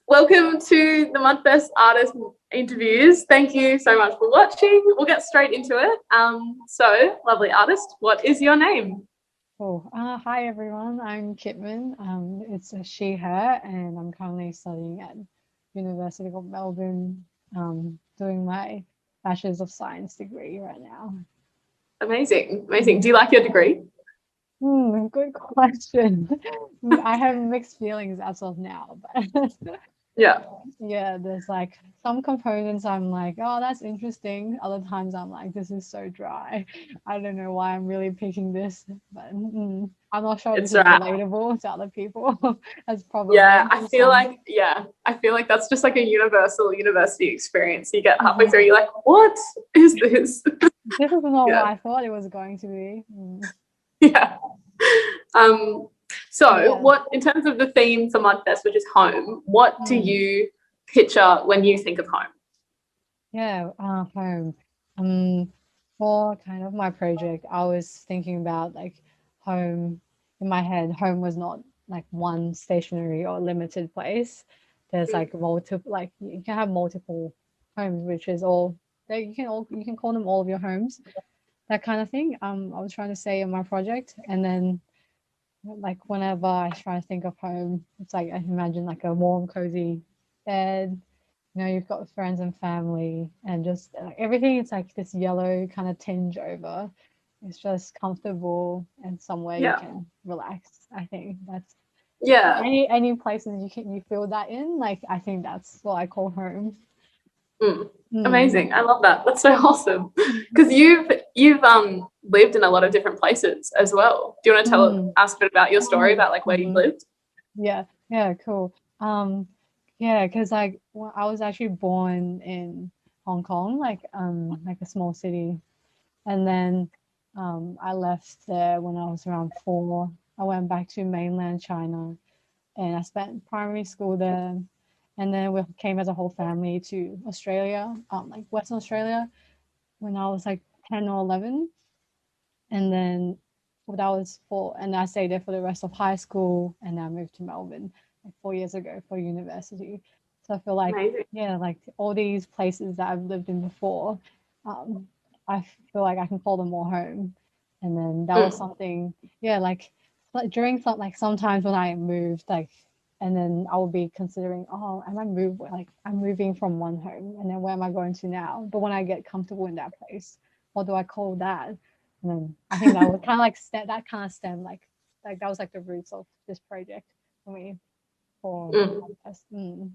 Welcome to the Mudfest artist interviews. Thank you so much for watching. We'll get straight into it. So, lovely artist, what is your name? Oh, hi everyone. I'm Kitman. It's a she, her, and I'm currently studying at University of Melbourne, doing my Bachelor's of Science degree right now. Amazing, amazing. Do you like your degree? Good question. I have mixed feelings as of now, but Yeah, yeah, there's like some components I'm like, oh, that's interesting. Other times I'm like, this is so dry. I don't know why I'm really picking this, but I'm not sure this it's is right. relatable to other people. That's Yeah, probably I feel some. like, yeah, I feel like that's just like a universal university experience. You get halfway through, Mhm. you're like, what is this? This is not what Yeah, I thought it was going to be. yeah. Um, so Yeah. what, in terms of the theme for Mudfest, which is home, what do Mm. you picture when you think of home? Yeah, home. Um, for kind of my project, I was thinking about like home in my head. Home was not like one stationary or limited place. There's like multiple, like you can have multiple homes, which is all that you can call them all of your homes, that kind of thing. I was trying to say in my project, and then like whenever I try to think of home, it's like I imagine like a warm, cozy bed. You've got friends and family, and just like everything. It's like this yellow kind of tinge over. It's just comfortable and somewhere you Yeah, can relax. I think that's yeah. any places you feel that in. Like I think that's what I call home. Mm. Mm. Amazing. I love that. That's so awesome. Because you've lived in a lot of different places as well. Do you want to tell Mm. us a bit about your story Mm. about like where you've Mhm. lived? Yeah, yeah, cool. Yeah, because like I was actually born in Hong Kong, like a small city, and then I left there when I was around 4. I went back to mainland China, and I spent primary school there, and then we came as a whole family to Australia, like Western Australia, when I was like 10 or 11, and then well, that was for, and I stayed there for the rest of high school, and then I moved to Melbourne like 4 years ago for university. So I feel like, Amazing. yeah, like all these places that I've lived in before, um, I feel like I can call them more home. And then that was Mm. something, yeah, like during some, like sometimes when I moved, like, and then I will be considering, oh, I'm moving from one home, and then where am I going to now? But when I get comfortable in that place, what do I call that? And then I think that was kind of like that kind of stem like that was like the roots of this project for me for Mm. podcast.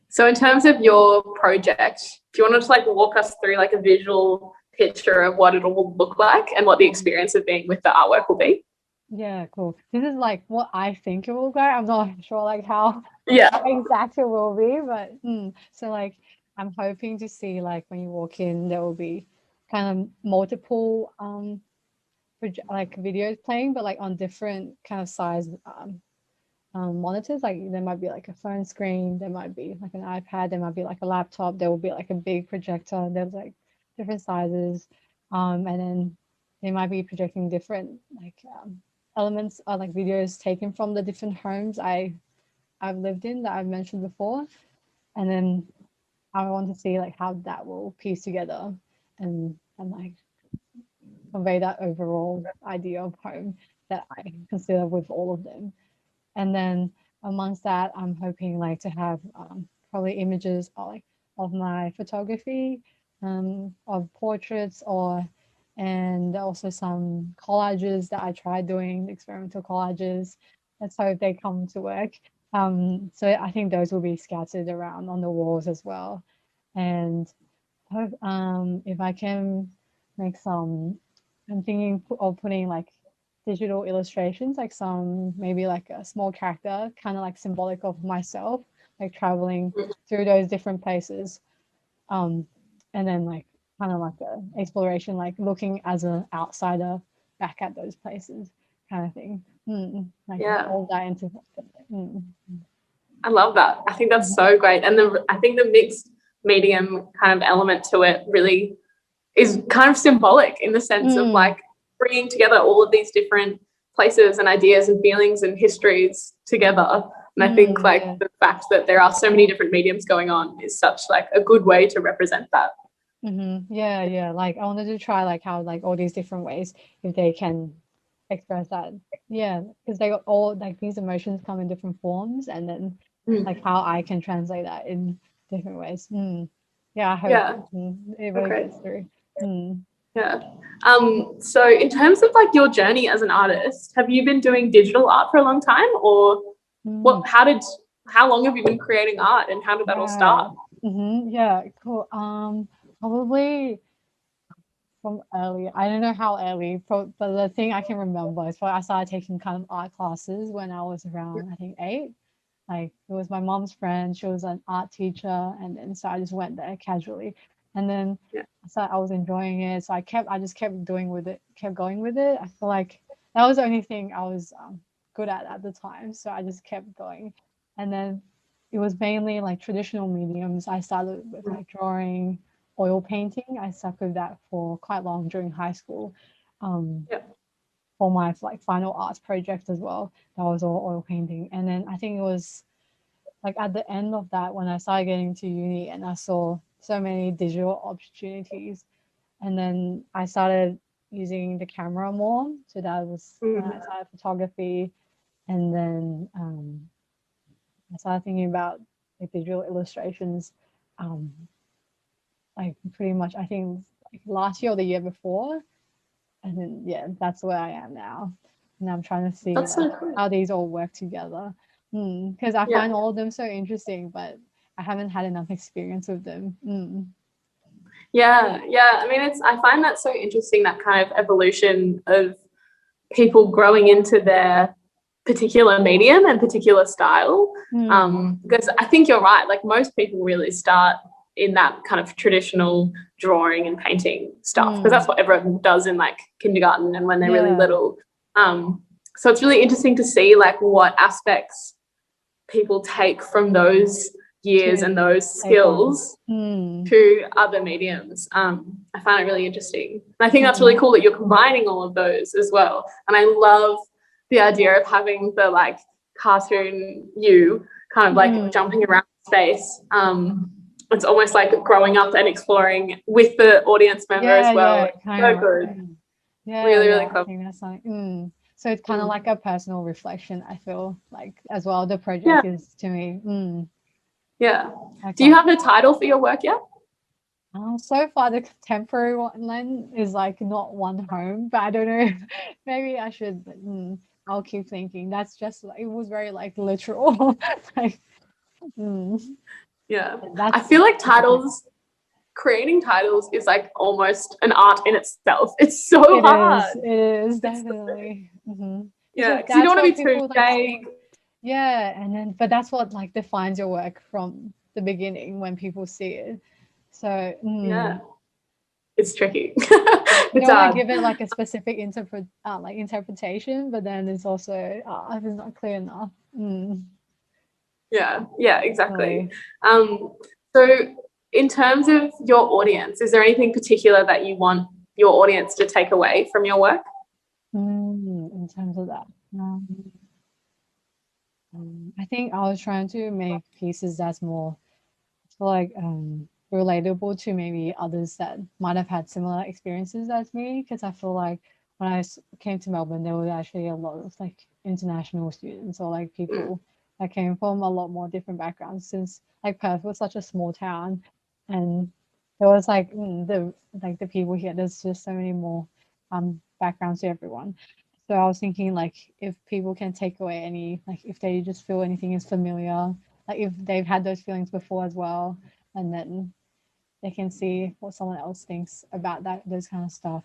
So in terms of your project, do you want to just like walk us through like a visual picture of what it'll look like and what the Mm. experience of being with the artwork will be? Yeah, cool. This is like what I think it will go. I'm not sure like how Yeah. exact it will be, but so like I'm hoping to see like when you walk in, there will be kind of multiple like videos playing, but like on different kind of size monitors. Like there might be like a phone screen, there might be like an iPad, there might be like a laptop, there will be like a big projector. There's like different sizes, and then they might be projecting different like elements or like videos taken from the different homes I've lived in that I've mentioned before, and then I want to see like how that will piece together and like convey that overall idea of home that I consider with all of them. And then amongst that, I'm hoping like to have probably images of my photography, of portraits, or and also some collages that I tried doing, experimental collages. Let's hope they come to work. So I think those will be scattered around on the walls as well. And hope if I can make some, I'm thinking of putting like digital illustrations, like some maybe like a small character, kind of like symbolic of myself, like traveling through those different places. Um, and then like kind of like a exploration, like looking as an outsider back at those places, kind of thing. Like Yeah. all that into. Mm, I love that. I think that's mhm, so great. And I think the mixed medium kind of element to it really is kind of symbolic in the sense of mm, like bringing together all of these different places and ideas and feelings and histories together And I think like yeah. the fact that there are so many different mediums going on is such like a good way to represent that. Yeah. Like I wanted to try like how like all these different ways if they can express that. Yeah, because they all like these emotions come in different forms, and then Mm. like how I can translate that in different ways. Yeah, I hope Yeah. it really Okay. gets through. Mm. Yeah. So in terms of like your journey as an artist, have you been doing digital art for a long time, or Mm. how long have you been creating art, and how did that all start? Wow. Yeah, cool. Probably from early. I don't know how early, but the thing I can remember is probably I started taking kind of art classes when I was around, I think 8. Like it was my mom's friend, she was an art teacher, and then so I just went there casually. And then Yeah. I was enjoying it. So I just kept doing with it, kept going with it. I feel like that was the only thing I was good at the time. So I just kept going. And then it was mainly like traditional mediums. I started with like drawing, oil painting. I stuck with that for quite long during high school. Um, Yeah. for my like final arts project as well. That was all oil painting. And then I think it was like at the end of that when I started getting to uni and I saw so many digital opportunities. And then I started using the camera more. So that was when I Mm. started photography. And then I started thinking about like digital illustrations. Um, like pretty much I think like last year or the year before. And then yeah, that's where I am now. And I'm trying to see That's like so cool. how these all work together. Because I Yeah. find all of them so interesting, but I haven't had enough experience with them. Yeah. I mean, I find that so interesting, that kind of evolution of people growing into their particular medium and particular style. Because I think you're right. Like most people really start in that kind of traditional drawing and painting stuff, because that's what everyone does in like kindergarten and when they're really Yeah, little. So it's really interesting to see like what aspects people take from those years and to those take on. skills to other mediums. I find it really interesting. And I think that's really cool that you're combining all of those as well. And I love the idea of having the like cartoon you kind of like jumping around space. It's almost like growing up and exploring with the audience member as well. Yeah, It's kind so of. good. Really, really Yeah. I clever. think that's like, so it's kind of like a personal reflection, I feel like as well. The Yeah, project is to me. yeah. Like Do you what? have a title for your work yet? So far, the contemporary one is like not one home, but I don't know. Maybe I should. I'll keep thinking. That's just like it was very like literal. like, mm, Yeah. I that's feel like creating titles is like almost an art in itself. It's so it is. hard. It is It's, definitely. yeah, Because because you that's don't want to what be too people like vague. see. Yeah, and then but that's what like defines your work from the beginning when people see it. So Yeah, it's tricky. you It's don't want to hard. give it like a specific interpretation, but then it's also if it's not clear enough. Yeah, exactly. Really. So in terms of your audience, is there anything particular that you want your audience to take away from your work? In terms of that, I think I was trying to make pieces that's more like relatable to maybe others that might have had similar experiences as me. Because I feel like when came to Melbourne, there was actually a lot of like international students or like Mm. people that came from a lot more different backgrounds. Since like Perth was such a small town, and there was like the people here. There's just so many more backgrounds to everyone. So I was thinking like if people can take away any like if they just feel anything is familiar, like if they've had those feelings before as well, and then they can see what someone else thinks about those kind of stuff.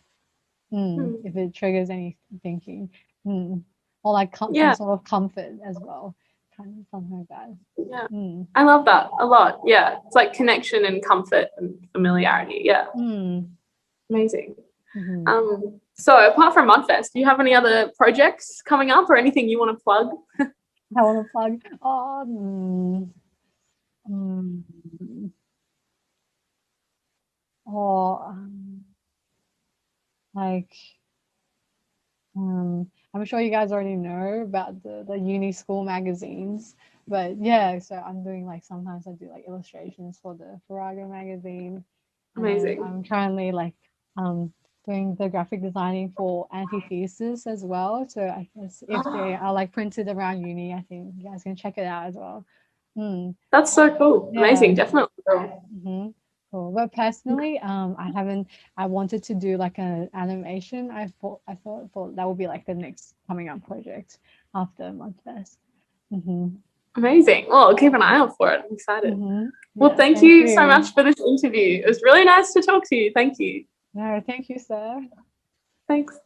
If it triggers any thinking, or like some Yeah, sort of comfort as well, kind of something like that. yeah. Mm. I love that a lot. Yeah, it's like connection and comfort and familiarity. Yeah, Mm. amazing. Mm-hmm. So apart from Mudfest, do you have any other projects coming up or anything you want to plug? I want to plug. Mm, or like I'm sure you guys already know about the uni school magazines. But yeah, so I'm doing like, sometimes I do like illustrations for the Farrago magazine. And Amazing. I'm currently like doing the graphic designing for antithesis as well. So I guess if they are like printed around uni, I think you guys can check it out as well. That's so cool. Yeah. Amazing. Definitely will. Cool. But personally, I wanted to do like an animation. I thought that would be like the next coming up project after Mudfest. Amazing. Well, I'll keep an eye out for it. I'm excited. Well, Yeah, thank you so much for this interview. It was really nice to talk to you. Thank you. No, thank you, sir. Thanks.